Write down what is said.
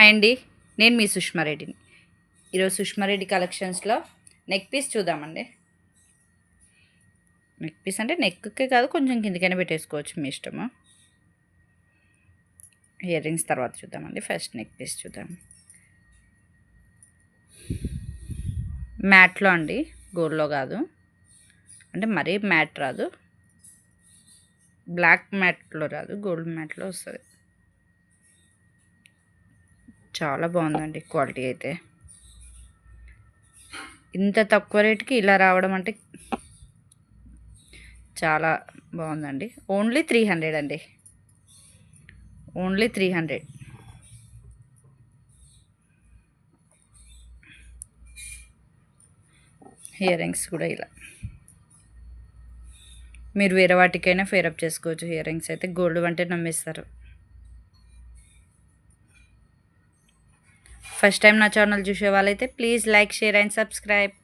Hi అండి, నేను మీ సుష్మారెడ్డిని. ఈరోజు సుష్మారెడ్డి కలెక్షన్స్లో నెక్ పీస్ చూద్దామండి. నెక్ పీస్ అంటే నెక్కే కాదు, కొంచెం కిందికైనా పెట్టేసుకోవచ్చు, మీ ఇష్టము. ఇయర్ రింగ్స్ తర్వాత చూద్దామండి. ఫస్ట్ నెక్ పీస్ చూద్దాం. మ్యాట్లో అండి, గోల్డ్లో కాదు. అంటే మరీ మ్యాట్ రాదు, బ్లాక్ మ్యాట్లో రాదు, గోల్డ్ మ్యాట్లో వస్తుంది. చాలా బాగుందండి క్వాలిటీ అయితే. ఇంత తక్కువ రేటుకి ఇలా రావడం అంటే చాలా బాగుందండి. ఓన్లీ 300 అండి, ఓన్లీ 300. ఇయర్ రింగ్స్ కూడా ఇలా మీరు వేరే వాటికైనా ఫేరప్ చేసుకోవచ్చు. ఇయర్ రింగ్స్ అయితే గోల్డ్ అంటే నమ్మేస్తారు. ఫస్ట్ టైం నా ఛానల్ చూసే వాళ్ళైతే please like, share and subscribe.